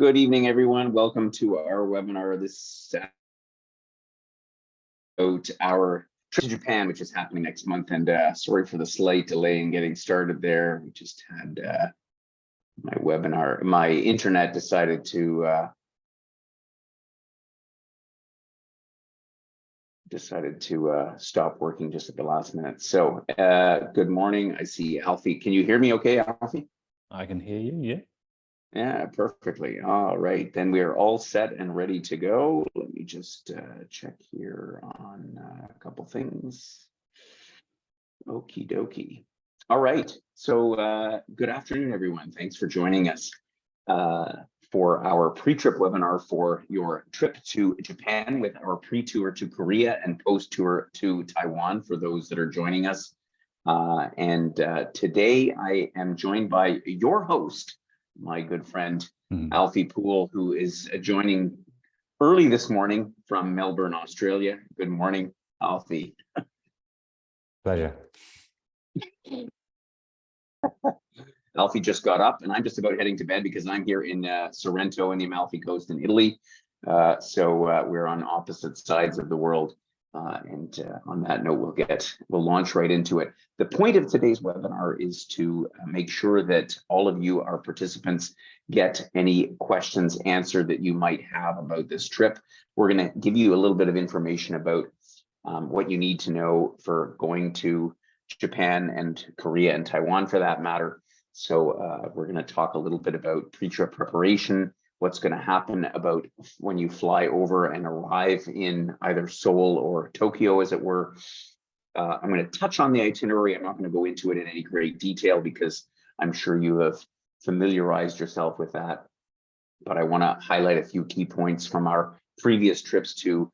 Good evening, everyone. Welcome to our webinar this about our trip to Japan, which is happening next month. And sorry for the slight delay in getting started there. We just had my internet decided to stop working just at the last minute. So good morning. I see Alfie. Can you hear me okay, Alfie? I can hear you, yeah. Yeah, perfectly. All right, then we are all set and ready to go. Let me just check here on a couple things. Okie dokie. All right, so good afternoon, everyone. Thanks for joining us for our pre-trip webinar for your trip to Japan, with our pre-tour to Korea and post-tour to Taiwan for those that are joining us. Today I am joined by your host, my good friend, Alfie Poole, who is joining early this morning from Melbourne, Australia. Good morning, Alfie. Pleasure. Alfie just got up and I'm just about heading to bed because I'm here in Sorrento in the Amalfi Coast in Italy. So we're on opposite sides of the world. On that note, we'll launch right into it. The point of today's webinar is to make sure that all of you, our participants, get any questions answered that you might have about this trip. We're going to give you a little bit of information about what you need to know for going to Japan and Korea and Taiwan for that matter. So we're going to talk a little bit about pre-trip preparation, what's going to happen about when you fly over and arrive in either Seoul or Tokyo, as it were. I'm going to touch on the itinerary. I'm not going to go into it in any great detail because I'm sure you have familiarized yourself with that. But I want to highlight a few key points from our previous trips to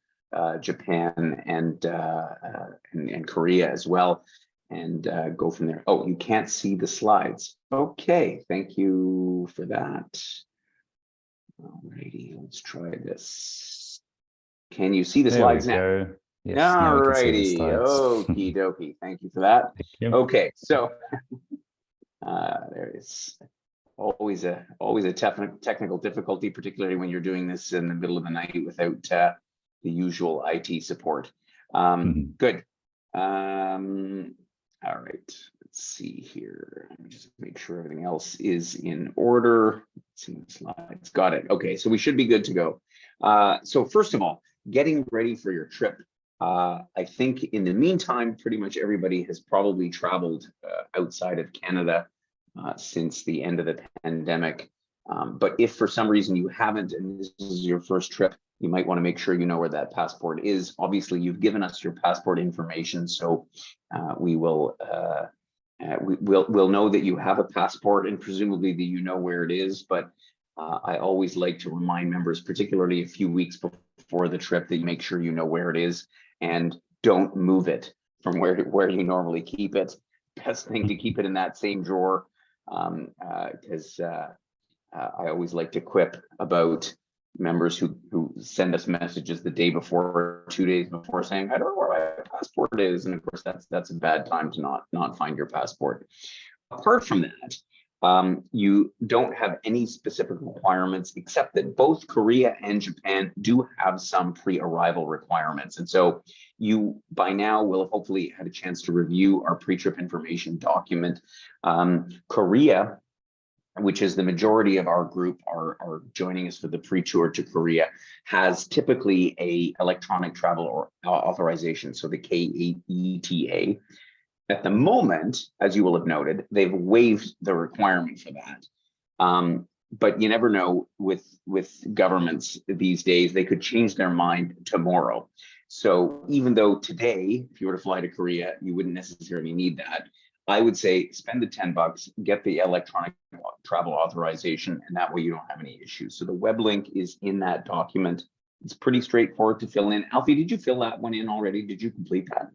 Japan and Korea as well, and go from there. Oh, you can't see the slides. Okay, thank you for that. Alrighty, let's try this. Can you see the slides now? There we go. Yes, Alrighty, okie dokie. Thank you for that. Thank you. Okay, so there is always a technical difficulty, particularly when you're doing this in the middle of the night without the usual IT support. Good. All right, let's see here. Let me just make sure everything else is in order. Let's see the slides. Got it. Okay, so we should be good to go. So first of all, getting ready for your trip. I think in the meantime, pretty much everybody has probably traveled outside of Canada since the end of the pandemic. But if for some reason you haven't, and this is your first trip, you might want to make sure you know where that passport is. Obviously, you've given us your passport information, so we'll know that you have a passport, and presumably that you know where it is. But I always like to remind members, particularly a few weeks before the trip, that you make sure you know where it is and don't move it from where you normally keep it. Best thing to keep it in that same drawer, because I always like to quip about members who send us messages the day before or 2 days before saying, I don't know where my passport is. And of course, that's a bad time to not find your passport. Apart from that, you don't have any specific requirements, except that both Korea and Japan do have some pre-arrival requirements. And so you by now will have hopefully had a chance to review our pre-trip information document. Korea, which is the majority of our group are joining us for the pre-tour to Korea, has typically a electronic travel authorization, so the KETA. At the moment, as you will have noted, they've waived the requirement for that. But you never know with governments these days, they could change their mind tomorrow. So even though today, if you were to fly to Korea, you wouldn't necessarily need that, I would say spend the $10, get the electronic travel authorization, and that way you don't have any issues. So the web link is in that document. It's pretty straightforward to fill in. Alfie, did you fill that one in already? Did you complete that?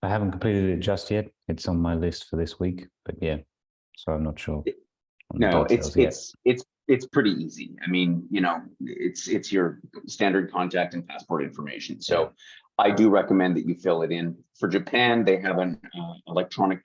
I haven't completed it just yet. It's on my list for this week, but yeah, so I'm not sure. No, it's pretty easy. I mean, you know, it's your standard contact and passport information. So yeah. I do recommend that you fill it in. For Japan, they have an electronic,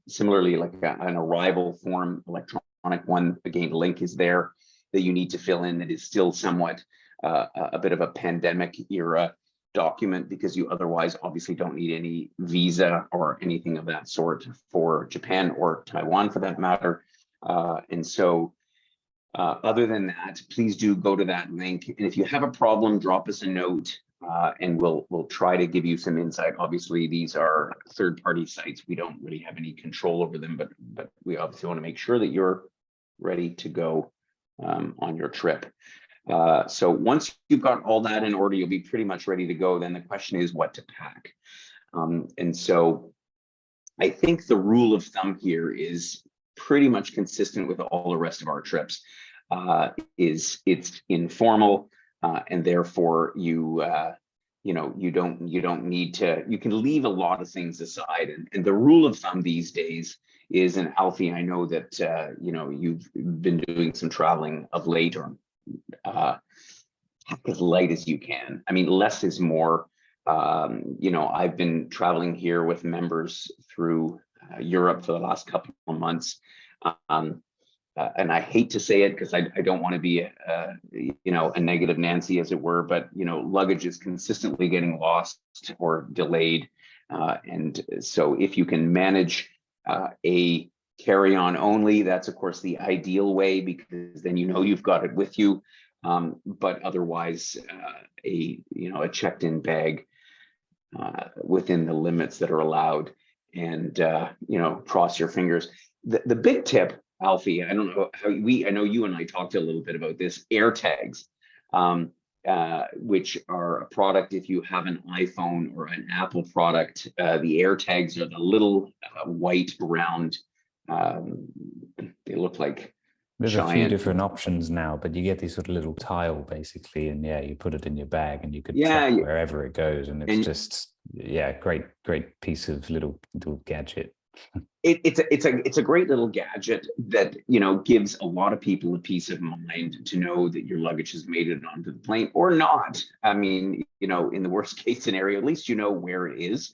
similarly like an arrival form, electronic one. Again, link is there. that you need to fill in that is still somewhat a bit of a pandemic era document, because you otherwise obviously don't need any visa or anything of that sort for Japan or Taiwan for that matter. And so other than that, please do go to that link. And if you have a problem, drop us a note and we'll try to give you some insight. Obviously, these are third-party sites. We don't really have any control over them, but we obviously want to make sure that you're ready to go on your trip. So once you've got all that in order, you'll be pretty much ready to go. Then the question is what to pack. And so I think the rule of thumb here is pretty much consistent with all the rest of our trips. It's informal, and therefore you don't need to. You can leave a lot of things aside. And the rule of thumb these days is, and Alfie, I know that you've been doing some traveling of late, or as light as you can. I mean, less is more. I've been traveling here with members through Europe for the last couple of months. And I hate to say it because I don't want to be a negative Nancy, as it were, but luggage is consistently getting lost or delayed. And so if you can manage a carry-on only, that's of course the ideal way, because then you've got it with you. But otherwise, a checked-in bag within the limits that are allowed, and cross your fingers. The big tip, Alfie, I don't know how I know you and I talked a little bit about this, AirTags, which are a product. If you have an iPhone or an Apple product, the AirTags are the little white round. They look like there's giant. a few different options now, but you get this sort of little tile basically, and you put it in your bag and you could track wherever it goes, and it's great piece of little gadget. It's a great little gadget that gives a lot of people a peace of mind to know that your luggage has made it onto the plane or not. I mean, in the worst case scenario, at least where it is.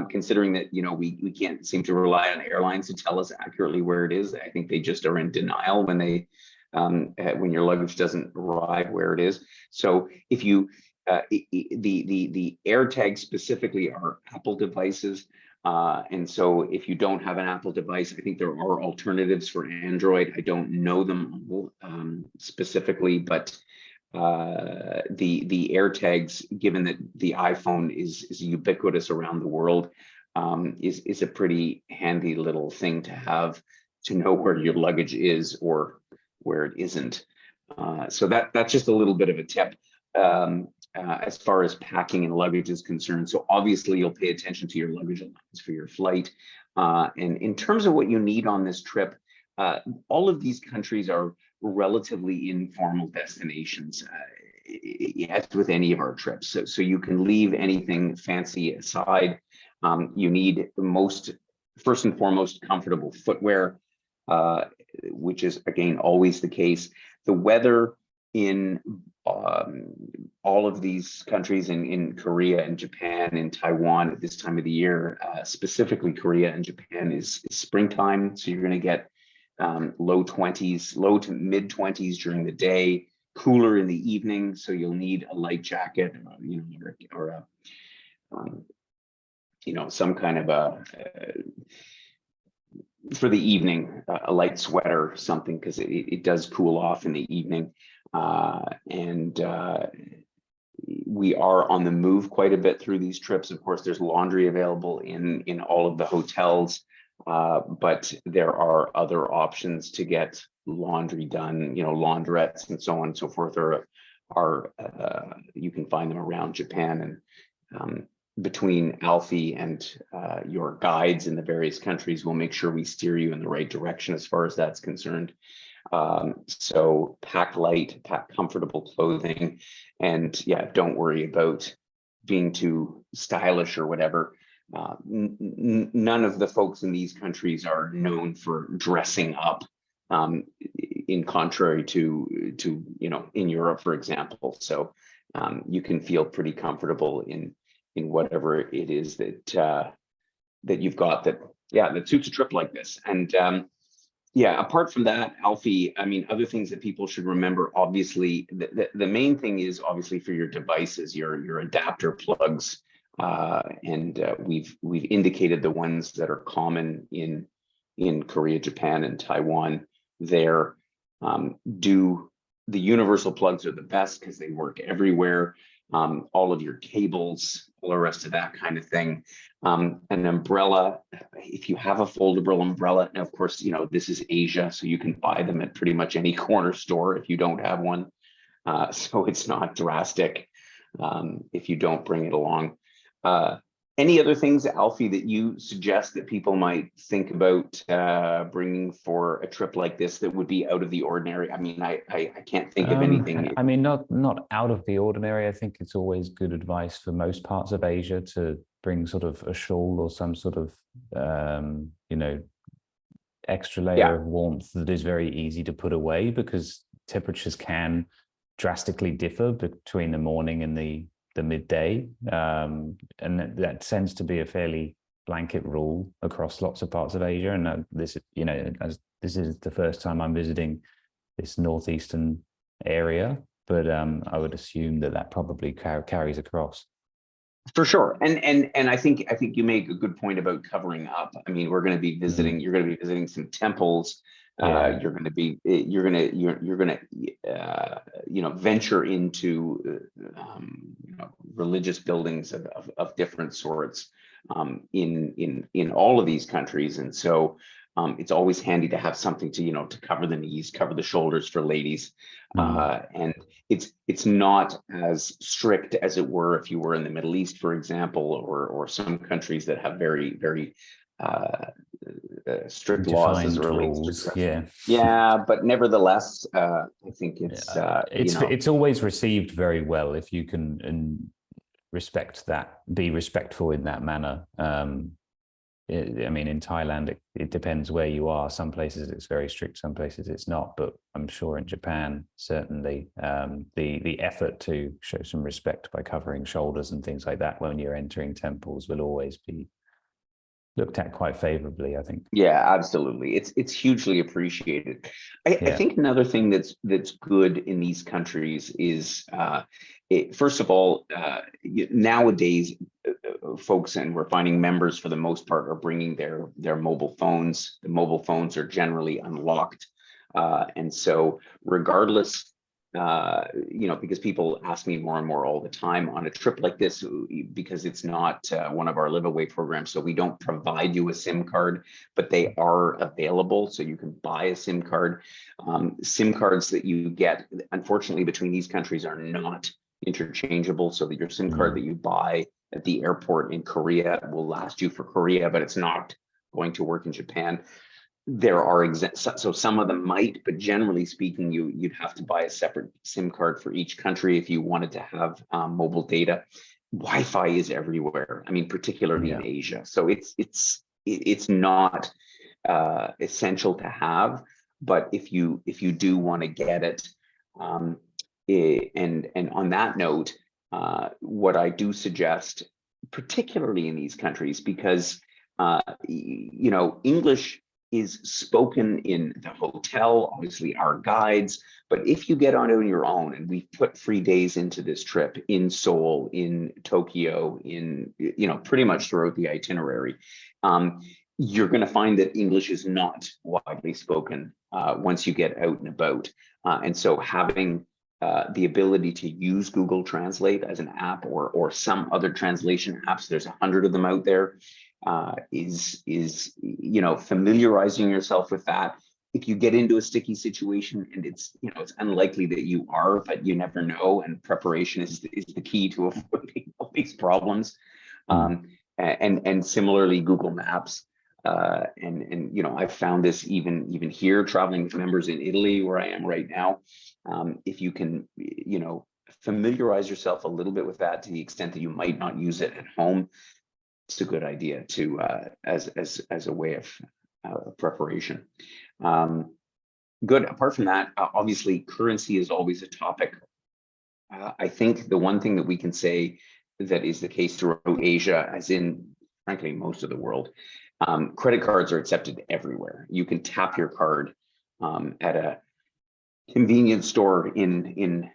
Considering that we can't seem to rely on airlines to tell us accurately where it is. I think they just are in denial when when your luggage doesn't arrive where it is. So if you the AirTags specifically are Apple devices. And so if you don't have an Apple device, I think there are alternatives for Android. I don't know them specifically, but the AirTags, given that the iPhone is ubiquitous around the world, is a pretty handy little thing to have, to know where your luggage is or where it isn't. So that's just a little bit of a tip. As far as packing and luggage is concerned. So obviously you'll pay attention to your luggage allowance for your flight. And in terms of what you need on this trip, all of these countries are relatively informal destinations, as with any of our trips. So you can leave anything fancy aside. You need first and foremost, comfortable footwear, which is, again, always the case. The weather in all of these countries, in Korea and Japan and Taiwan at this time of the year, specifically Korea and Japan, is springtime. So you're going to get low to mid 20s during the day, cooler in the evening. So you'll need a light jacket, or some kind of for the evening, a light sweater or something, because it does cool off in the evening. We are on the move quite a bit through these trips. Of course, there's laundry available in all of the hotels, but there are other options to get laundry done, laundrettes and so on and so forth, are you can find them around Japan. And between Alfie and your guides in the various countries, we'll make sure we steer you in the right direction as far as that's concerned. So pack light, pack comfortable clothing, and don't worry about being too stylish or whatever. None of the folks in these countries are known for dressing up, in contrary to in Europe, for example. So you can feel pretty comfortable in whatever it is that you've got that suits a trip like this. And Yeah, apart from that, Alfie, I mean, other things that people should remember, obviously, the main thing is obviously for your devices, your adapter plugs. And we've indicated the ones that are common in Korea, Japan, and Taiwan. There, do the universal plugs are the best because they work everywhere. All of your cables, all the rest of that kind of thing. An umbrella, if you have a foldable umbrella, and of course, you know, this is Asia, so you can buy them at pretty much any corner store if you don't have one. So it's not drastic if you don't bring it along. Any other things, Alfie, that you suggest that people might think about bringing for a trip like this that would be out of the ordinary? I mean, I can't think of anything. I mean, not out of the ordinary. I think it's always good advice for most parts of Asia to bring sort of a shawl or some sort of, you know, extra layer of warmth that is very easy to put away, because temperatures can drastically differ between the morning and the midday, and that tends to be a fairly blanket rule across lots of parts of Asia. And this, you know, as this is the first time I'm visiting this northeastern area, but I would assume that probably carries across. For sure, and I think you make a good point about covering up. I mean, we're going to be visiting. You're going to be visiting some temples. You're going to be you know, venture into you know, religious buildings of different sorts in all of these countries, and so it's always handy to have something to, you know, to cover the knees, cover the shoulders for ladies, and it's not as strict as it were if you were in the Middle East, for example, or some countries that have very strict laws as it relates to dressing. Yeah, but nevertheless, I think it's you know, it's always received very well if you can respect that, be respectful in that manner. I mean, in Thailand, it depends where you are. Some places it's very strict, some places it's not. But I'm sure in Japan, certainly, the effort to show some respect by covering shoulders and things like that when you're entering temples will always be looked at quite favorably, I think. Yeah, absolutely. It's hugely appreciated. I think another thing that's good in these countries is, first of all, nowadays, folks, and we're finding members for the most part are bringing their mobile phones. The mobile phones are generally unlocked, and so regardless. You know, because people ask me more and more all the time on a trip like this, because it's not one of our live away programs, so we don't provide you a SIM card, but they are available, so you can buy a SIM card. SIM cards that you get, unfortunately, between these countries are not interchangeable, so that your SIM card that you buy at the airport in Korea will last you for Korea, but it's not going to work in Japan. There are so some of them might, but generally speaking, you'd have to buy a separate SIM card for each country if you wanted to have mobile data. Wi-Fi is everywhere. I mean, particularly in Asia. So it's not essential to have, but if you do want to get it, and on that note, what I do suggest, particularly in these countries, because you know, English is spoken in the hotel, obviously our guides, but if you get on your own, and we've put 3 days into this trip in Seoul, in Tokyo, in, you know, pretty much throughout the itinerary, you're going to find that English is not widely spoken once you get out and about. And so having the ability to use Google Translate as an app, or some other translation apps, there's 100 of them out there, is you know, familiarizing yourself with that. If you get into a sticky situation, and it's, you know, it's unlikely that you are, but you never know, and preparation is the key to avoiding all these problems. And similarly, Google Maps, and you know, I've found this even here traveling with members in Italy, where I am right now. If you can, you know, familiarize yourself a little bit with that to the extent that you might not use it at home, it's a good idea to as a way of preparation. Good. Apart from that, obviously currency is always a topic. I think the one thing that we can say that is the case throughout Asia, as in frankly most of the world, Credit cards are accepted everywhere. You can tap your card at a convenience store in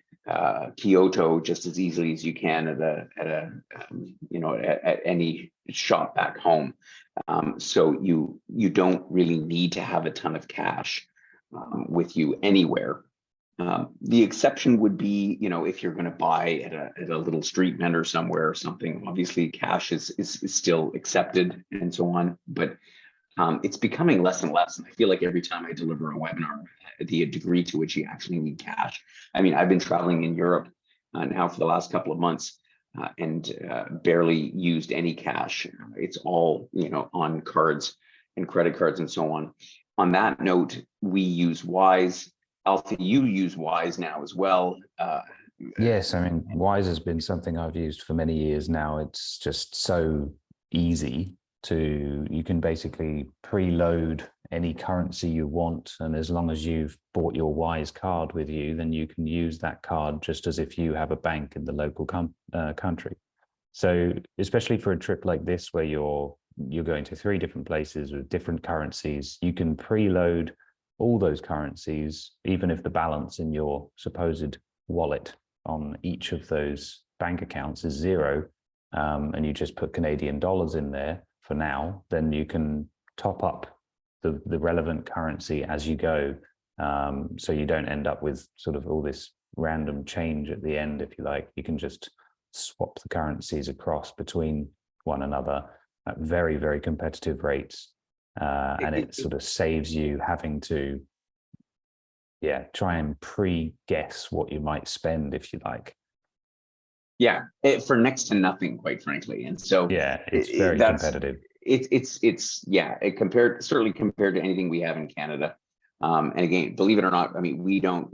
Kyoto just as easily as you can at any shop back home. So you don't really need to have a ton of cash with you anywhere. The exception would be, if you're going to buy at a little street vendor somewhere or something, obviously cash is still accepted and so on, but it's becoming less and less. And I feel like every time I deliver a webinar, the degree to which you actually need cash. I mean, I've been traveling in Europe now for the last couple of months and barely used any cash. It's all, on cards and credit cards and so on. On that note, we use Wise. Alfie, you use Wise now as well. Yes, I mean, Wise has been something I've used for many years now. It's just so easy you can basically preload any currency you want. And as long as you've bought your Wise card with you, then you can use that card just as if you have a bank in the local country. So especially for a trip like this, where you're going to 3 different places with different currencies, you can preload all those currencies, even if the balance in your supposed wallet on each of those bank accounts is 0, and you just put Canadian dollars in there for now, then you can top up the relevant currency as you go. So you don't end up with sort of all this random change at the end, if you like. You can just swap the currencies across between one another at very, very competitive rates. And it sort of saves you having to, try and pre-guess what you might spend, if you like. Yeah, for next to nothing, quite frankly. And so it's very competitive. Certainly compared to anything we have in Canada. And again, believe it or not, I mean, we don't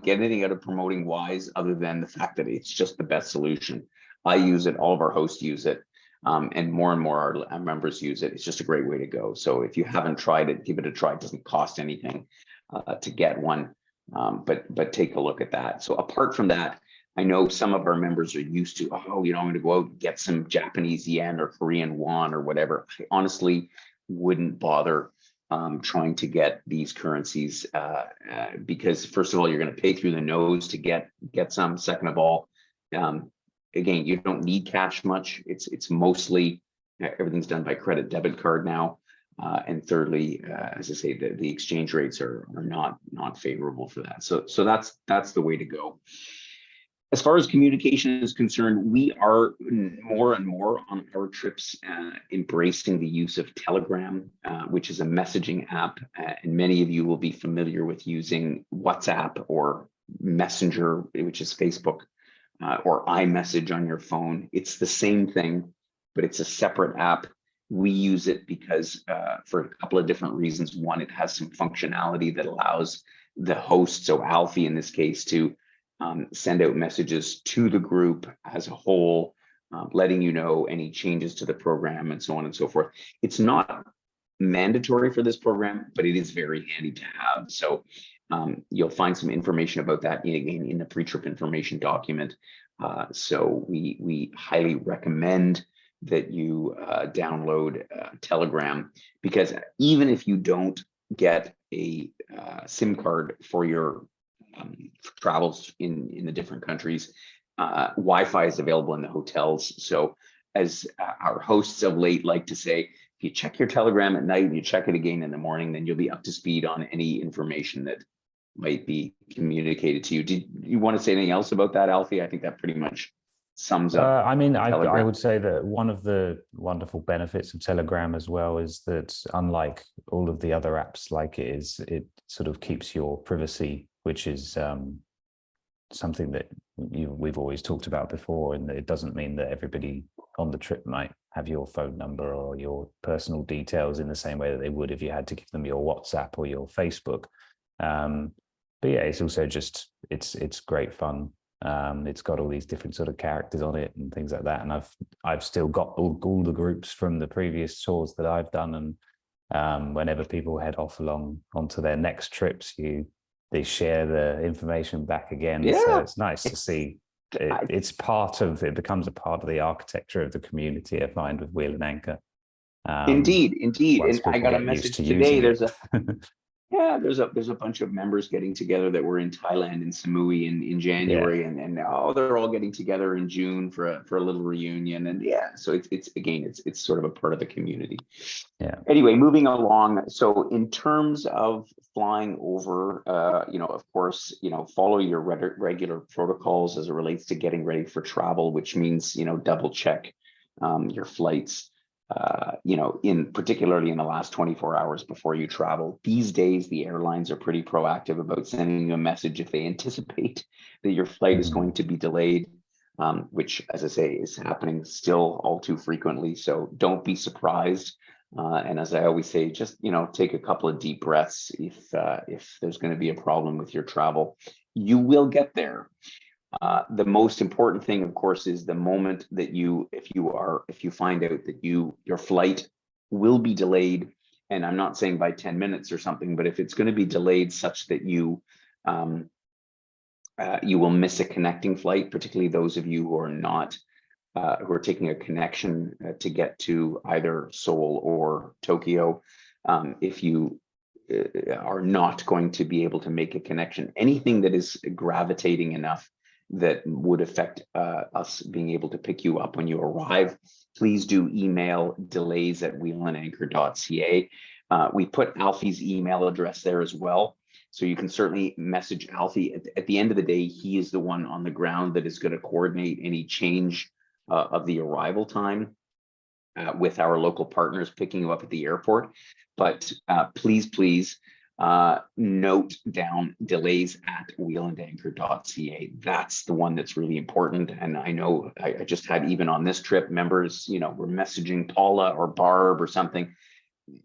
get anything out of promoting Wise other than the fact that it's just the best solution. I use it, all of our hosts use it, and more our members use it. It's just a great way to go. So if you haven't tried it, give it a try. It doesn't cost anything to get one, but take a look at that. So apart from that, I know some of our members are used to, I'm going to go out and get some Japanese yen or Korean won or whatever. I honestly wouldn't bother trying to get these currencies because first of all, you're going to pay through the nose to get some. Second of all, again, you don't need cash much. It's mostly everything's done by credit debit card now. And thirdly, as I say, the exchange rates are not favorable for that. So that's the way to go. As far as communication is concerned, we are more and more on our trips embracing the use of Telegram, which is a messaging app. And many of you will be familiar with using WhatsApp or Messenger, which is Facebook, or iMessage on your phone. It's the same thing, but it's a separate app. We use it because for a couple of different reasons. One, it has some functionality that allows the host, so Alfie in this case, to send out messages to the group as a whole, letting you know any changes to the program and so on and so forth. It's not mandatory for this program, but it is very handy to have. So you'll find some information about that in the pre-trip information document. So we highly recommend that you download Telegram, because even if you don't get a SIM card for your travels in the different countries, Wi-Fi is available in the hotels. So as our hosts of late like to say, if you check your Telegram at night and you check it again in the morning, then you'll be up to speed on any information that might be communicated to you. Did you want to say anything else about that, Alfie? I think that pretty much sums up. I would say that one of the wonderful benefits of Telegram as well is that, unlike all of the other apps like it sort of keeps your privacy, which is something that we've always talked about before. And it doesn't mean that everybody on the trip might have your phone number or your personal details in the same way that they would if you had to give them your WhatsApp or your Facebook. But yeah, it's also just, it's great fun. It's got all these different sort of characters on it and things like that. And I've still got all the groups from the previous tours that I've done. And whenever people head off onto their next trips, they share the information back again. Yeah, so it's nice to see. It becomes a part of the architecture of the community, I find, with Wheel and Anchor. Indeed, indeed. once And I people got a get used to message today. using it. There's a bunch of members getting together that were in Thailand and Samui in Yeah, January, and now they're all getting together in June for a little reunion. And yeah, so it's again, it's sort of a part of the community. yeah. Anyway, moving along. So in terms of flying over, of course, follow your regular protocols as it relates to getting ready for travel, which means, double check your flights, particularly in the last 24 hours before you travel. These days, the airlines are pretty proactive about sending you a message if they anticipate that your flight is going to be delayed, which, as I say, is happening still all too frequently. So don't be surprised. And as I always say, just take a couple of deep breaths if there's going to be a problem with your travel. You will get there. The most important thing, of course, is the moment that if you find out that your flight will be delayed, and I'm not saying by 10 minutes or something, but if it's going to be delayed such that you will miss a connecting flight, particularly those of you who are not who are taking a connection to get to either Seoul or Tokyo. If you are not going to be able to make a connection, anything that is gravitating enough that would affect us being able to pick you up when you arrive, please do email delays@wheelandanchor.ca. We put Alfie's email address there as well. So you can certainly message Alfie. At the end of the day, he is the one on the ground that is going to coordinate any change of the arrival time with our local partners picking you up at the airport. But please note down delays@wheelandanchor.ca. That's the one that's really important. And I know I just had, even on this trip, members, were messaging Paula or Barb or something.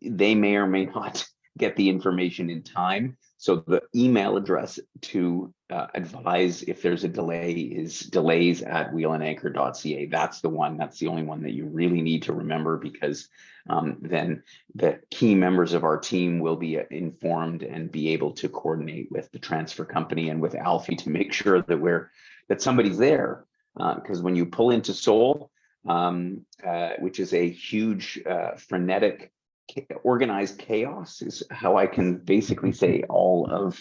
They may or may not get the information in time. So the email address to advise if there's a delay is delays@wheelandanchor.ca. That's the one. That's the only one that you really need to remember, because then the key members of our team will be informed and be able to coordinate with the transfer company and with Alfie to make sure that somebody's there. Because when you pull into Seoul, which is a huge, frenetic, organized chaos, is how I can basically say all of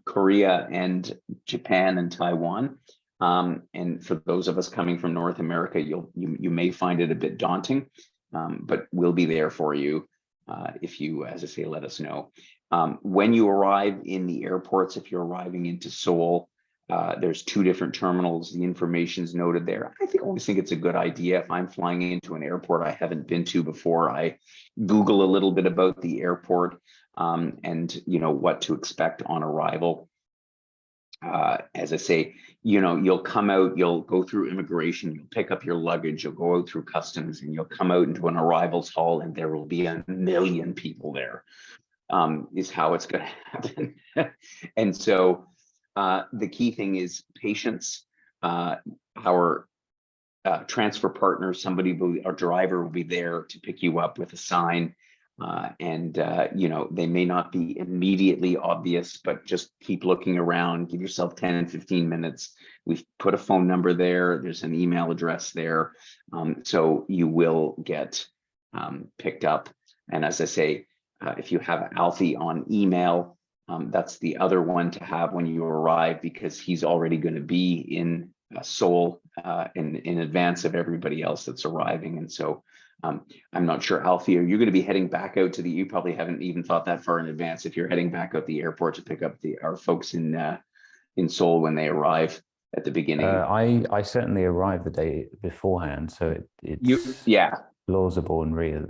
Korea and Japan and Taiwan. And for those of us coming from North America, you may find it a bit daunting, but we'll be there for you if you, as I say, let us know. When you arrive in the airports, if you're arriving into Seoul, there's 2 different terminals. The information's noted there. I always think it's a good idea. If I'm flying into an airport I haven't been to before, I Google a little bit about the airport and what to expect on arrival. As I say, you'll come out, you'll go through immigration, you'll pick up your luggage, you'll go out through customs, and you'll come out into an arrivals hall, and there will be 1 million people there. Is how it's going to happen. And so the key thing is patience. Our transfer partner, our driver will be there to pick you up with a sign. They may not be immediately obvious, but just keep looking around, give yourself 10 and 15 minutes. We've put a phone number there. There's an email address there. So you will get picked up. And as I say, if you have Alfie on email, that's the other one to have when you arrive, because he's already going to be in Seoul in advance of everybody else that's arriving. And so I'm not sure, Alfie, are you going to be heading back out to you probably haven't even thought that far in advance if you're heading back out the airport to pick up our folks in Seoul when they arrive at the beginning? I certainly arrived the day beforehand, so it's plausible and real.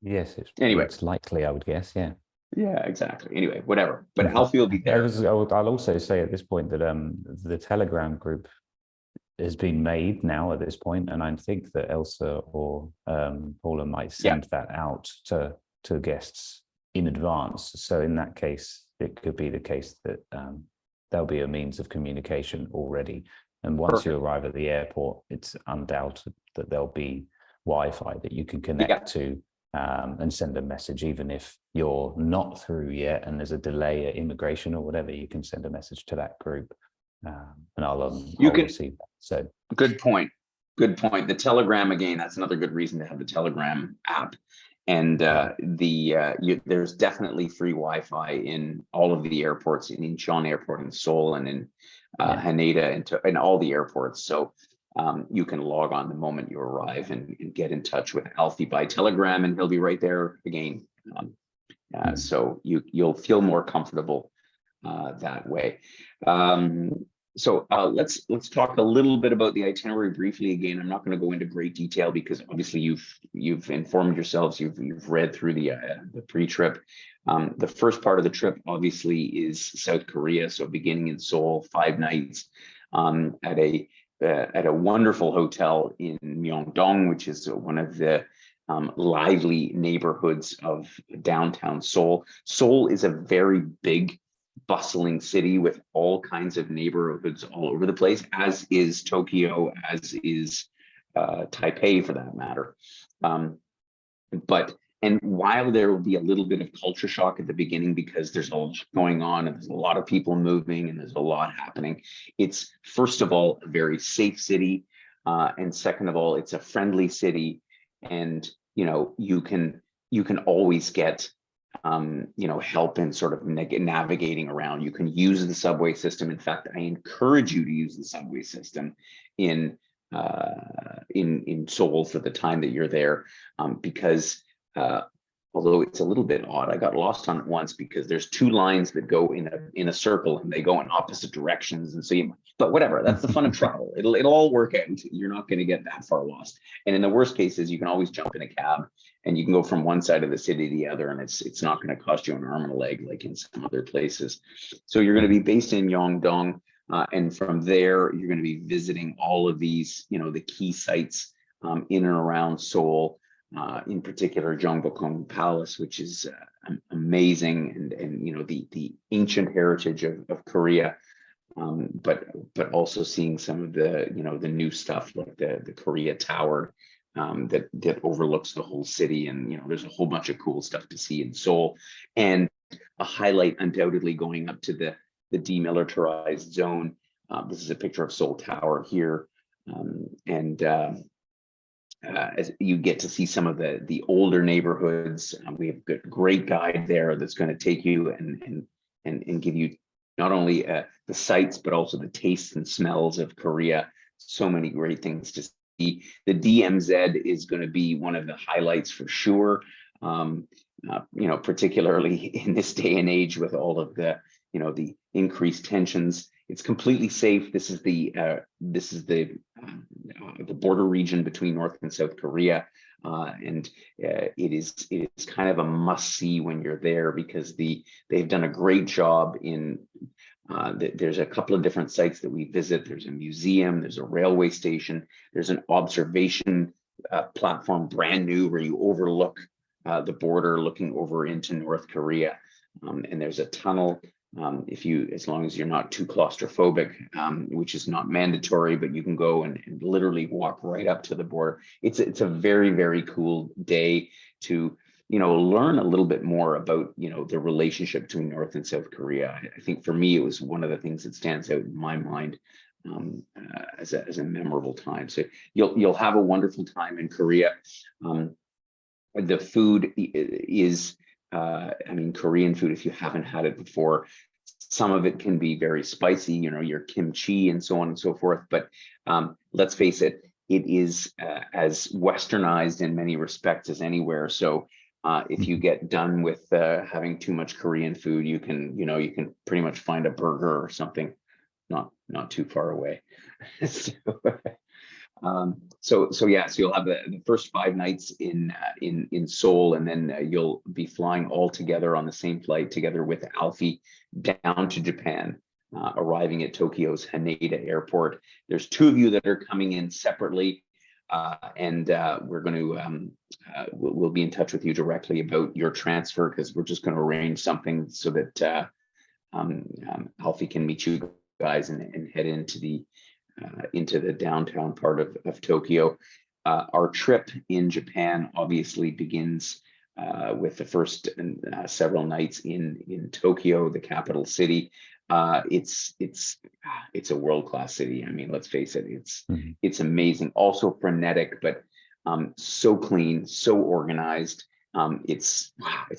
Yes, it's likely, I would guess. Yeah, exactly. Anyway, whatever. But Alfie will be there. I'll also say at this point that the Telegram group has been made now at this point, and I think that Elsa or Paula might send that out to guests in advance. So in that case, it could be the case that there'll be a means of communication already. And once you arrive at the airport, it's undoubted that there'll be Wi-Fi that you can connect to. And send a message, even if you're not through yet and there's a delay at immigration or whatever, you can send a message to that group, and I'll receive that. So good point. good point. The Telegram, again, that's another good reason to have the Telegram app. And there's definitely free Wi-Fi in all of the airports, in Incheon Airport in Seoul, and in Haneda, and all the airports. So you can log on the moment you arrive and get in touch with Alfie by Telegram, and he'll be right there again. So you'll feel more comfortable that way. So let's talk a little bit about the itinerary briefly. Again, I'm not going to go into great detail because obviously you've informed yourselves, you've read through the pre-trip. The first part of the trip obviously is South Korea, so beginning in Seoul, 5 nights at a wonderful hotel in Myeongdong, which is one of the lively neighborhoods of downtown Seoul. Seoul is a very big, bustling city with all kinds of neighborhoods all over the place, as is Tokyo, as is Taipei for that matter. And while there will be a little bit of culture shock at the beginning because there's a lot going on and there's a lot of people moving and there's a lot happening, it's first of all a very safe city, and second of all, it's a friendly city, and you can always get help in sort of navigating around. You can use the subway system. In fact, I encourage you to use the subway system in Seoul for the time that you're there, because although it's a little bit odd, I got lost on it once because there's 2 lines that go in a circle and they go in opposite directions, and so but whatever, that's the fun of travel. It'll all work out. You're not going to get that far lost. And in the worst cases, you can always jump in a cab and you can go from one side of the city to the other, and it's not going to cost you an arm and a leg like in some other places. So you're going to be based in Myeongdong, and from there you're going to be visiting all of these, the key sites in and around Seoul. In particular, Gyeongbokgung Palace, which is amazing, and the ancient heritage of Korea, but also seeing some of the the new stuff like the Korea Tower that overlooks the whole city, and there's a whole bunch of cool stuff to see in Seoul, and a highlight undoubtedly going up to the demilitarized zone. This is a picture of Seoul Tower here, as you get to see some of the older neighborhoods. We have a great guide there that's going to take you and give you not only the sights, but also the tastes and smells of Korea. So many great things to see. The DMZ is going to be one of the highlights for sure. Particularly in this day and age with all of the increased tensions. It's completely safe. This is the border region between North and South Korea, and it is kind of a must see when you're there, because they've done a great job in. There's a couple of different sites that we visit. There's a museum. There's a railway station. There's an observation platform, brand new, where you overlook the border, looking over into North Korea, and there's a tunnel. As long as you're not too claustrophobic, which is not mandatory, but you can go and literally walk right up to the border. It's a very, very cool day to learn a little bit more about the relationship between North and South Korea. I think for me it was one of the things that stands out in my mind as a memorable time. So you'll have a wonderful time in Korea. The food is Korean food, if you haven't had it before, some of it can be very spicy, your kimchi and so on and so forth. But let's face it, it is as westernized in many respects as anywhere. So if you get done with having too much Korean food, you can pretty much find a burger or something not too far away. So you'll have the first 5 nights in Seoul, and then you'll be flying all together on the same flight together with Alfie down to Japan, arriving at Tokyo's Haneda Airport. There's 2 of you that are coming in separately, and we're going to we'll be in touch with you directly about your transfer, because we're just going to arrange something so that Alfie can meet you guys and head into the downtown part of Tokyo. Our trip in Japan obviously begins with the first several nights in Tokyo, the capital city. It's a world-class city. I mean, let's face it, Mhm. it's amazing. Also frenetic, but so clean, so organized. It's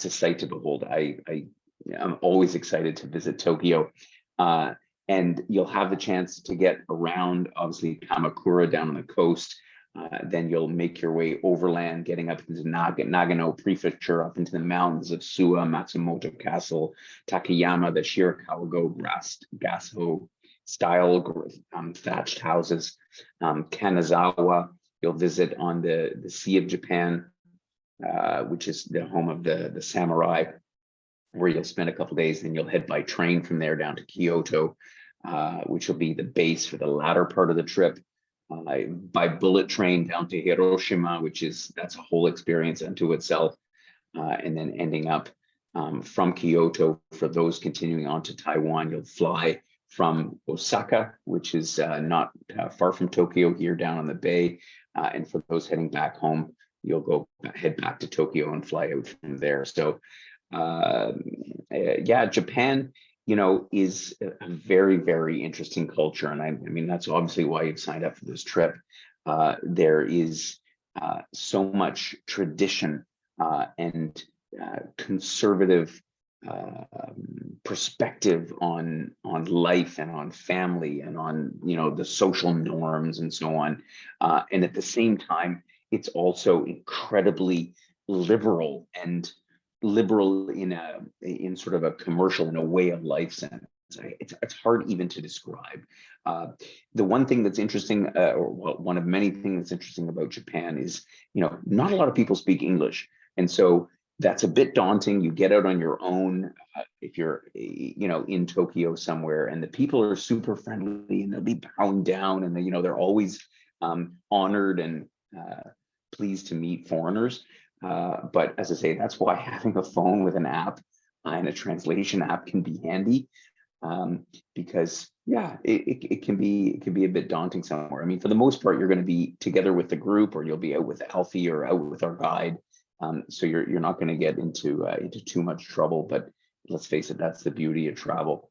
a sight to behold. I'm always excited to visit Tokyo. Uh, and you'll have the chance to get around, obviously, Kamakura down on the coast. Then you'll make your way overland, getting up into Nagano Prefecture, up into the mountains of Suwa, Matsumoto Castle, Takayama, the Shirakawa Gasso style thatched houses, Kanazawa. You'll visit on the Sea of Japan, which is the home of the samurai, where you'll spend a couple days. Then you'll head by train from there down to Kyoto, which will be the base for the latter part of the trip. By bullet train down to Hiroshima, that's a whole experience unto itself, and then ending up from Kyoto. For those continuing on to Taiwan, you'll fly from Osaka, which is not far from Tokyo here down on the bay, and for those heading back home, you'll head back to Tokyo and fly out from there. So yeah, Japan, is a very, very interesting culture. And I mean, that's obviously why you've signed up for this trip. There is so much tradition and conservative perspective on life and on family and on, the social norms and so on. And at the same time, it's also incredibly liberal, and liberal in sort of a commercial, in a way of life sense. It's hard even to describe. The one thing that's interesting, or one of many things that's interesting about Japan is, not a lot of people speak English, and so that's a bit daunting. You get out on your own if you're, in Tokyo somewhere, and the people are super friendly, and they'll be bowing down, and they're always honored and pleased to meet foreigners. But as I say, that's why having a phone with an app and a translation app can be handy, because it can be a bit daunting somewhere. I mean, for the most part, you're going to be together with the group, or you'll be out with Alfie or out with our guide. So you're not going to get into too much trouble. But let's face it, that's the beauty of travel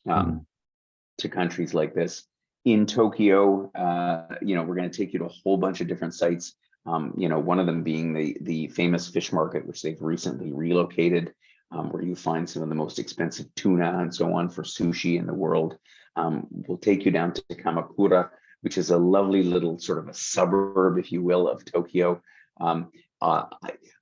to countries like this. In Tokyo, we're going to take you to a whole bunch of different sites. One of them being the famous fish market, which they've recently relocated, where you find some of the most expensive tuna and so on for sushi in the world. We'll take you down to Kamakura, which is a lovely little sort of a suburb, if you will, of Tokyo. I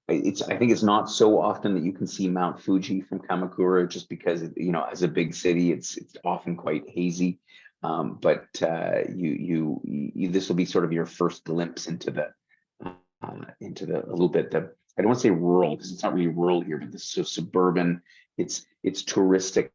think it's not so often that you can see Mount Fuji from Kamakura, just because, as a big city, it's often quite hazy. But this will be sort of your first glimpse into a little bit, I don't want to say rural, because it's not really rural here, but this is suburban. It's touristic,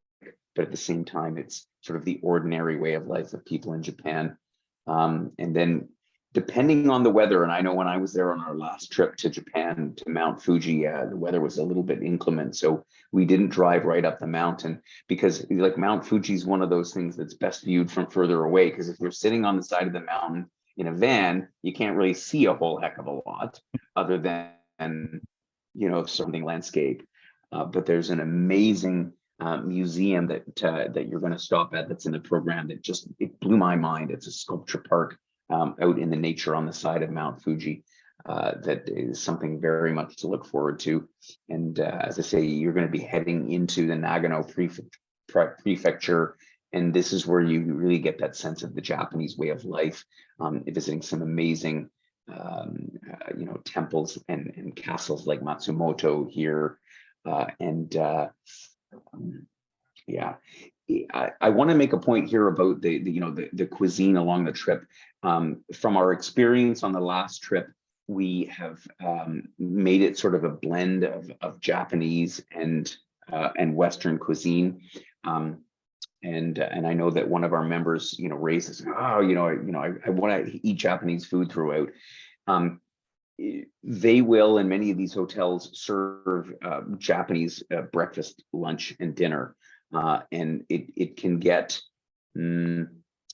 but at the same time, it's sort of the ordinary way of life of people in Japan. And then, depending on the weather, and I know when I was there on our last trip to Japan, to Mount Fuji, the weather was a little bit inclement, so we didn't drive right up the mountain, because like Mount Fuji is one of those things that's best viewed from further away, because if you're sitting on the side of the mountain in a van, you can't really see a whole heck of a lot other than, surrounding landscape. But there's an amazing museum that you're going to stop at, that's in the program, that it blew my mind. It's a sculpture park out in the nature on the side of Mount Fuji. That is something very much to look forward to. And as I say, you're going to be heading into the Nagano Prefecture, and this is where you really get that sense of the Japanese way of life, visiting some amazing temples and castles like Matsumoto here. I want to make a point here about the cuisine along the trip. From our experience on the last trip, we have made it sort of a blend of Japanese and Western cuisine. And I know that one of our members, raises, I want to eat Japanese food throughout. They will, in many of these hotels, serve Japanese breakfast, lunch, and dinner. And it can get, I'm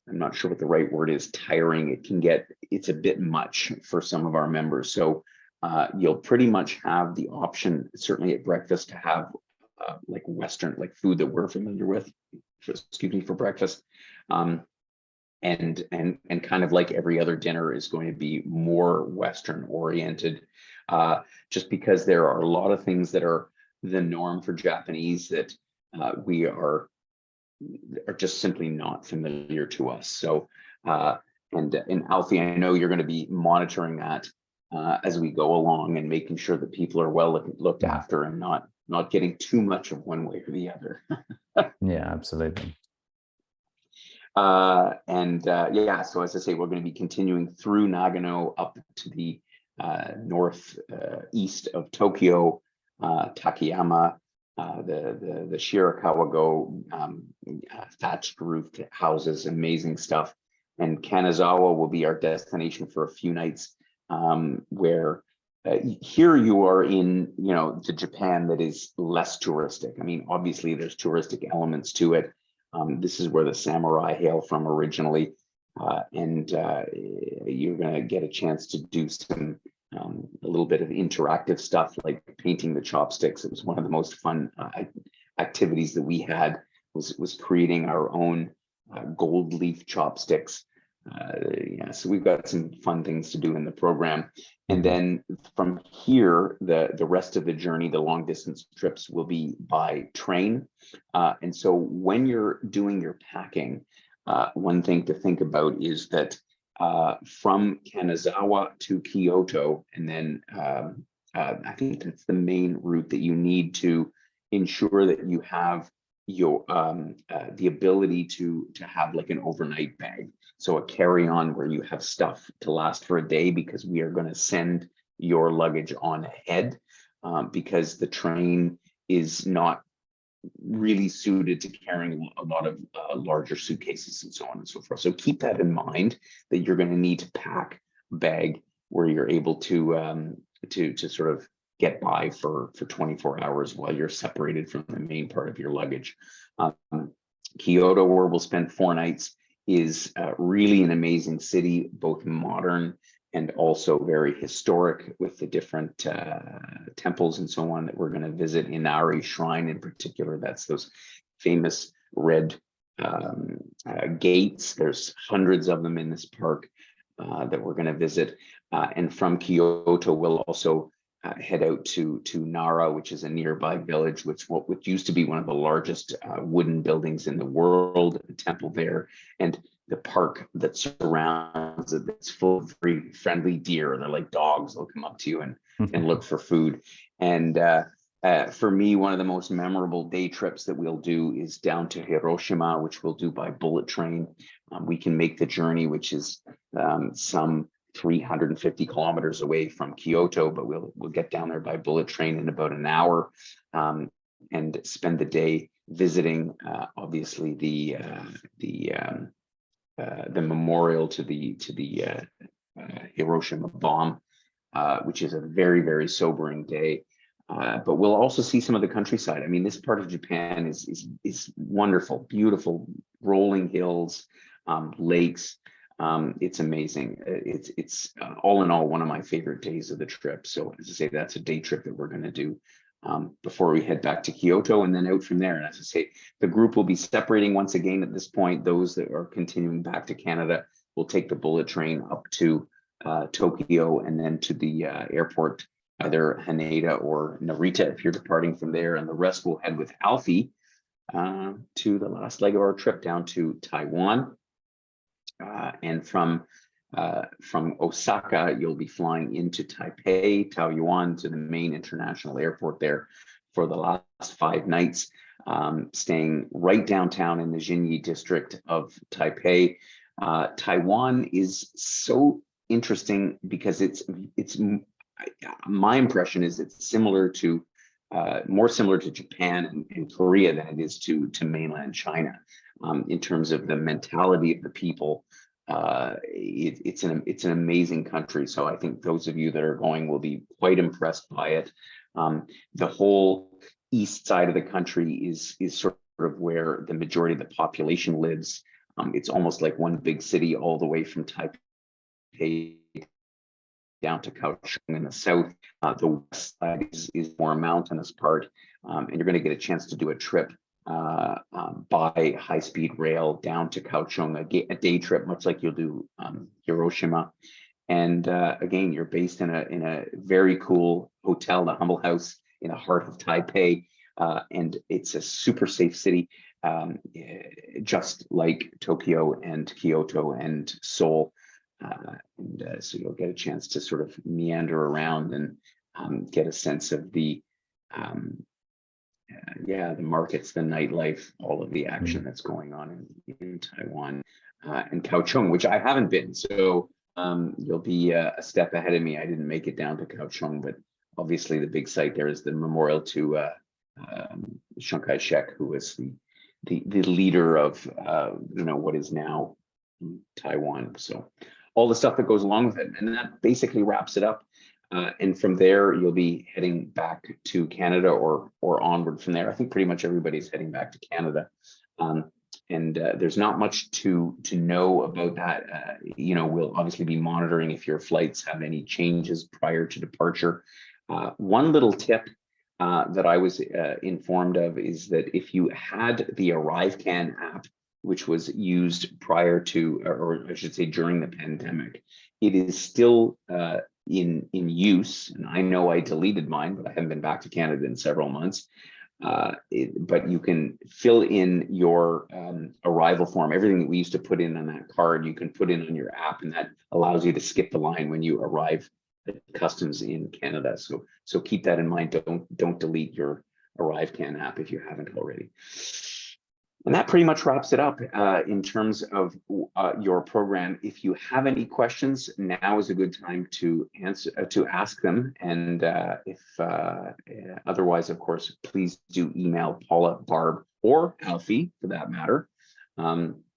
not sure what the right word is, tiring. It's a bit much for some of our members. So you'll pretty much have the option, certainly at breakfast, to have like Western, like food that we're familiar with. for breakfast. And kind of like every other dinner is going to be more Western oriented, just because there are a lot of things that are the norm for Japanese that we are just simply not familiar to us. So, and Alfie, I know you're going to be monitoring that as we go along and making sure that people are well looked after and not getting too much of one way or the other. Yeah, absolutely. Yeah, so as I say, we're going to be continuing through Nagano up to the north east of Tokyo, Takayama, the Shirakawa-go thatched roofed houses, amazing stuff. And Kanazawa will be our destination for a few nights, where here you are in, the Japan that is less touristic. I mean, obviously there's touristic elements to it. This is where the samurai hail from originally, and you're going to get a chance to do some a little bit of interactive stuff like painting the chopsticks. It was one of the most fun activities that we had was creating our own gold leaf chopsticks. Yeah, so we've got some fun things to do in the program. And then from here, the rest of the journey, the long distance trips will be by train. And so when you're doing your packing, one thing to think about is that from Kanazawa to Kyoto, and then I think that's the main route that you need to ensure that you have your the ability to have like an overnight bag. So a carry-on where you have stuff to last for a day, because we are going to send your luggage on ahead, because the train is not really suited to carrying a lot of larger suitcases and so on and so forth. So keep that in mind, that you're going to need to pack a bag where you're able to sort of get by for 24 hours while you're separated from the main part of your luggage. Kyoto, where we'll spend 4 nights, is really an amazing city, both modern and also very historic, with the different temples and so on that we're going to visit. Inari Shrine in particular, that's those famous red gates. There's hundreds of them in this park that we're going to visit. And from Kyoto, we'll also head out to Nara, which is a nearby village, which used to be one of the largest wooden buildings in the world, a temple there, and the park that surrounds it, it's full of very friendly deer. They're like dogs. They'll come up to you and look for food. And for me, one of the most memorable day trips that we'll do is down to Hiroshima, which we'll do by bullet train. We can make the journey, which is some 350 kilometers away from Kyoto, but we'll get down there by bullet train in about an hour, and spend the day visiting, obviously the memorial to the Hiroshima bomb, which is a very, very sobering day. But we'll also see some of the countryside. I mean, this part of Japan is wonderful, beautiful, rolling hills, lakes. It's amazing. It's all in all one of my favorite days of the trip. So as I say, that's a day trip that we're going to do before we head back to Kyoto, and then out from there. And as I say, the group will be separating once again at this point. Those that are continuing back to Canada will take the bullet train up to Tokyo, and then to the airport, either Haneda or Narita if you're departing from there. And the rest will head with Alfie to the last leg of our trip down to Taiwan. And from Osaka, you'll be flying into Taipei, Taoyuan, to the main international airport there for the last 5 nights, staying right downtown in the Jinyi district of Taipei. Taiwan is so interesting because it's my impression is it's similar to more similar to Japan and Korea than it is to mainland China, in terms of the mentality of the people. It's an amazing country. So I think those of you that are going will be quite impressed by it. The whole east side of the country is sort of where the majority of the population lives. It's almost like one big city, all the way from Taipei down to Kaohsiung in the south. The west side is more mountainous part, and you're going to get a chance to do a trip by high-speed rail down to Kaohsiung, a day trip, much like you'll do Hiroshima. And again, you're based in a very cool hotel, the Humble House in the heart of Taipei, and it's a super safe city, just like Tokyo and Kyoto and Seoul. So you'll get a chance to sort of meander around and get a sense of the markets, the nightlife, all of the action that's going on in Taiwan, and Kaohsiung, which I haven't been. So you'll be a step ahead of me. I didn't make it down to Kaohsiung, but obviously the big site there is the memorial to Chiang Kai-shek, who was the leader of what is now Taiwan. So all the stuff that goes along with it, and that basically wraps it up. And from there, you'll be heading back to Canada or onward from there. I think pretty much everybody's heading back to Canada. And there's not much to know about that. We'll obviously be monitoring if your flights have any changes prior to departure. One little tip that I was informed of is that if you had the ArriveCan app, which was used prior to, or I should say during the pandemic, it is still in use. And I know I deleted mine, but I haven't been back to Canada in several months. But you can fill in your arrival form. Everything that we used to put in on that card, you can put in on your app, and that allows you to skip the line when you arrive at customs in Canada. So keep that in mind. Don't delete your ArriveCan app if you haven't already. And that pretty much wraps it up in terms of your program. If you have any questions, now is a good time to ask them. And if otherwise, of course, please do email Paula, Barb, or Alfie for that matter.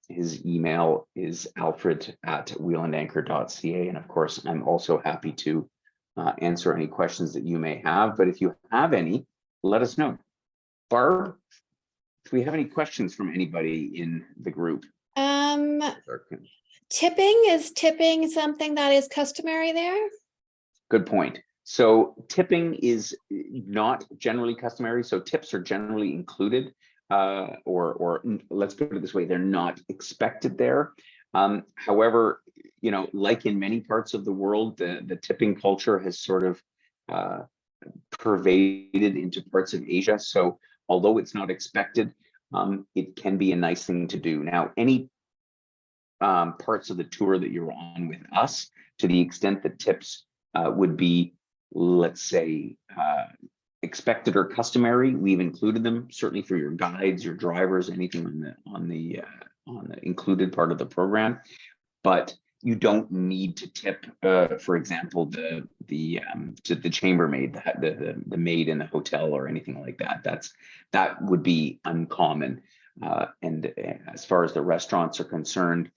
His email is alfred@wheelandanchor.ca. And of course, I'm also happy to answer any questions that you may have. But if you have any, let us know. Barb, do we have any questions from anybody in the group? Tipping, is tipping something that is customary there? Good point. So tipping is not generally customary. So tips are generally included, or let's put it this way, they're not expected there. However, like in many parts of the world, the tipping culture has sort of pervaded into parts of Asia. So although it's not expected, it can be a nice thing to do. Now, any parts of the tour that you're on with us, to the extent that tips would be, let's say, expected or customary, we've included them, certainly for your guides, your drivers, anything on the included part of the program. But you don't need to tip, for example, to the chambermaid, the maid in the hotel or anything like that. That would be uncommon. And as far as the restaurants are concerned,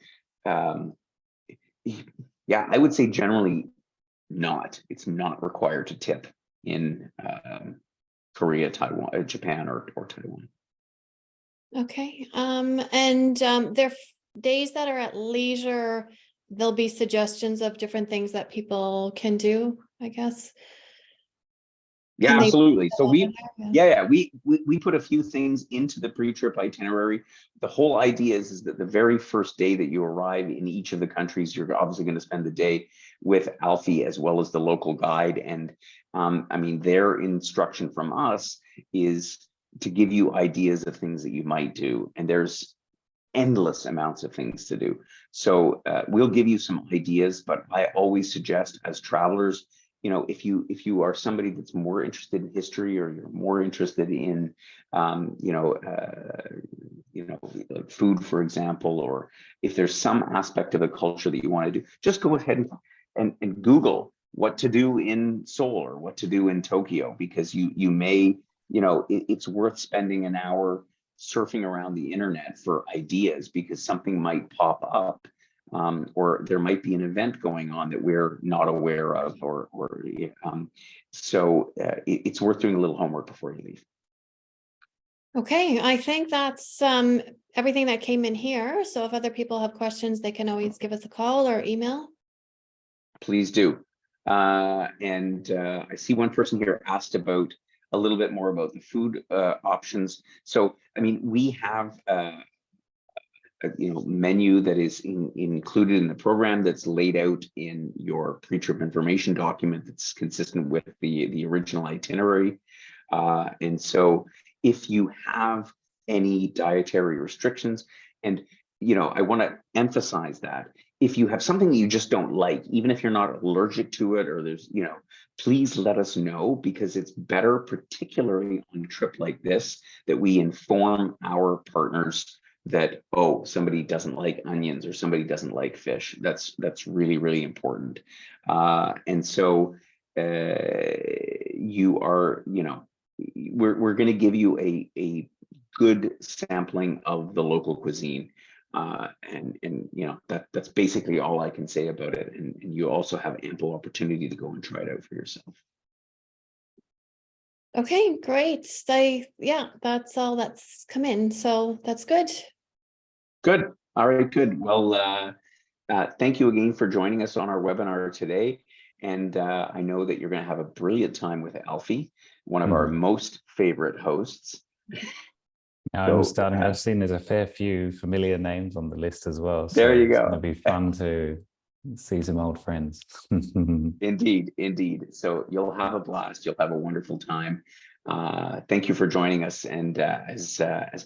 I would say generally not. It's not required to tip in Korea, Taiwan, Japan, or Taiwan. Okay. And there are days that are at leisure. There'll be suggestions of different things that people can do, I guess. Yeah, absolutely. So we put a few things into the pre-trip itinerary. The whole idea is that the very first day that you arrive in each of the countries, you're obviously going to spend the day with Alfie as well as the local guide. And their instruction from us is to give you ideas of things that you might do. And there's endless amounts of things to do. So we'll give you some ideas, but I always suggest as travelers, if you are somebody that's more interested in history, or you're more interested in like food, for example, or if there's some aspect of the culture that you want to do, just go ahead and Google what to do in Seoul or what to do in Tokyo, because you may, it's worth spending an hour surfing around the internet for ideas, because something might pop up, or there might be an event going on that we're not aware of, so it's worth doing a little homework before you leave. Okay, I think that's everything that came in here. So if other people have questions, they can always give us a call or email. Please do. And I see one person here asked about a little bit more about the food options. So, I mean, we have a menu that is included in the program that's laid out in your pre-trip information document that's consistent with the original itinerary. And so if you have any dietary restrictions, and I want to emphasize that if you have something that you just don't like, even if you're not allergic to it, or there's, please let us know, because it's better, particularly on a trip like this, that we inform our partners that, oh, somebody doesn't like onions or somebody doesn't like fish. That's really, really important. And so you are, we're going to give you a good sampling of the local cuisine. And that's basically all I can say about it. And you also have ample opportunity to go and try it out for yourself. Okay, great. That's all that's come in. So that's good. Good. All right, good. Well, thank you again for joining us on our webinar today. And I know that you're going to have a brilliant time with Alfie, one of our most favorite hosts. I'm starting. I've seen there's a fair few familiar names on the list as well. So there you go. It's going to be fun to see some old friends. Indeed, indeed. So you'll have a blast. You'll have a wonderful time. Thank you for joining us. And as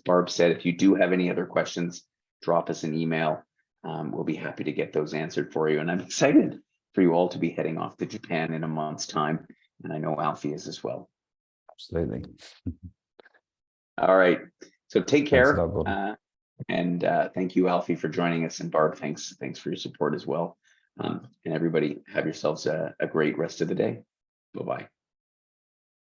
Barb said, if you do have any other questions, drop us an email. We'll be happy to get those answered for you. And I'm excited for you all to be heading off to Japan in a month's time. And I know Alfie is as well. Absolutely. All right. So take care. And thank you, Alfie, for joining us. And Barb, thanks for your support as well. And everybody, have yourselves a great rest of the day. Bye-bye.